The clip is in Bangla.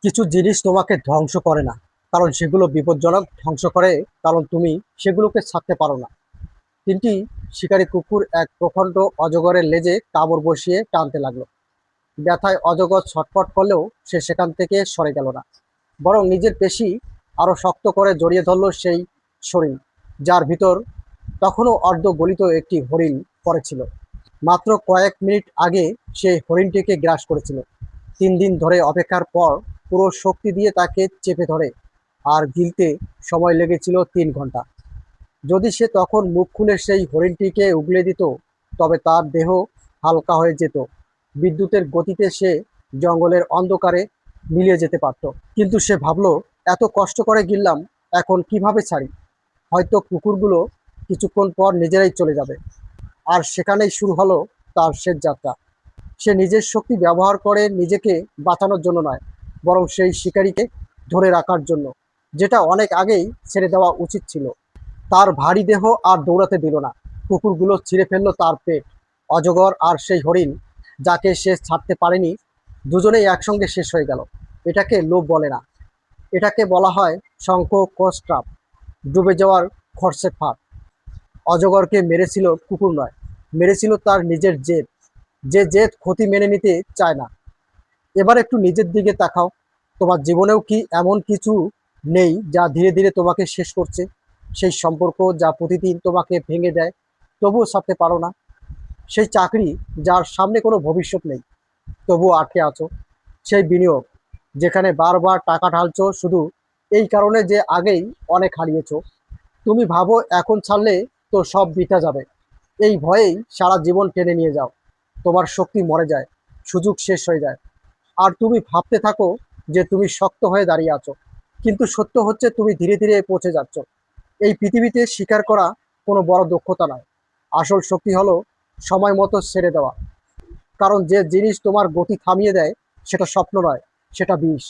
কিছু জিনিস তোমাকে ধ্বংস করে না, কারণ সেগুলো বিপজ্জনক। ধ্বংস করে কারণ তুমি সেগুলোকে ছাড়তে পারো না। তিনটি শিকারী কুকুর এক প্রখণ্ড অজগরের লেজে কামড় বসিয়ে টানতে লাগলো। ব্যথায় অজগর ছটফট করলেও সে সেখান থেকে সরে গেল না, বরং নিজের পেশি আরো শক্ত করে জড়িয়ে ধরল সেই শরীর, যার ভিতর তখনও অর্ধ গলিত একটি হরিণ পড়েছিল। মাত্র কয়েক মিনিট আগে সে হরিণটিকে গ্রাস করেছিল। 3 দিন ধরে অপেক্ষার পর পুরো শক্তি দিয়ে তাকে চেপে ধরে আর গিলতে সময় লেগেছিল 3 ঘন্টা। যদি সে তখন মুখ খুলে সেই হরিণটিকে উগলে দিত, তবে তার দেহ হালকা হয়ে যেত। বিদ্যুতের গতিতে সে জঙ্গলের অন্ধকারে মিলিয়ে যেতে পারত। কিন্তু সে ভাবলো, এত কষ্ট করে গিললাম, এখন কিভাবে ছাড়ি? হয়তো কুকুরগুলো কিছুক্ষণ পর নিজেরাই চলে যাবে। আর সেখানেই শুরু হলো তার শেষ যাত্রা। সে নিজের শক্তি ব্যবহার করে নিজেকে বাঁচানোর জন্য নয়, বরং সেই শিকারীকে ধরে রাখার জন্য, যেটা অনেক আগেই ছেড়ে দেওয়া উচিত ছিল। তার ভারী দেহ আর দৌড়াতে দিল না। কুকুরগুলো ছিঁড়ে ফেললো তার পেট। অজগর আর সেই হরিণ, যাকে সে ছাড়তে পারেনি, দুজনেই একসঙ্গে শেষ হয়ে গেল। এটাকে লোভ বলে না, এটাকে বলা হয় শঙ্খ কোস্ট্রাপ, ডুবে যাওয়ার খরচে ফাঁদ। অজগরকে মেরেছিল কুকুর নয়, মেরেছিল তার নিজের জেদ। যে জেদ ক্ষতি মেনে নিতে চায় না। এবার একটু নিজের দিকে তাকাও। তোমার জীবনেও কি এমন কিছু নেই যা ধীরে ধীরে তোমাকে শেষ করছে? সেই সম্পর্ক যা প্রতিদিন তোমাকে ভেঙে দেয়, তবুও ছাড়তে পারো না? সেই চাকরি যার সামনে কোনো ভবিষ্যৎ নেই, তবুও আটকে আছো? সেই বিনিয়োগ যেখানে বারবার টাকা ঢালছো শুধু এই কারণে যে আগেই অনেক হারিয়েছো? তুমি ভাবো এখন ছাড়লে তো সব বৃথা যাবে। এই ভয়েই সারা জীবন টেনে নিয়ে যাও। তোমার শক্তি মরে যায়, সুযোগ শেষ হয়ে যায়, আর তুমি ভাবতে থাকো যে তুমি শক্ত হয়ে দাঁড়িয়ে আছো। কিন্তু সত্য হচ্ছে তুমি ধীরে ধীরে পৌঁছে যাচ্ছ। এই পৃথিবীতে স্বীকার করা কোনো বড় দক্ষতা নয়। আসল শক্তি হলো সময় মতো ছেড়ে দেওয়া। কারণ যে জিনিস তোমার গতি থামিয়ে দেয়, সেটা স্বপ্ন নয়, সেটা বিষ।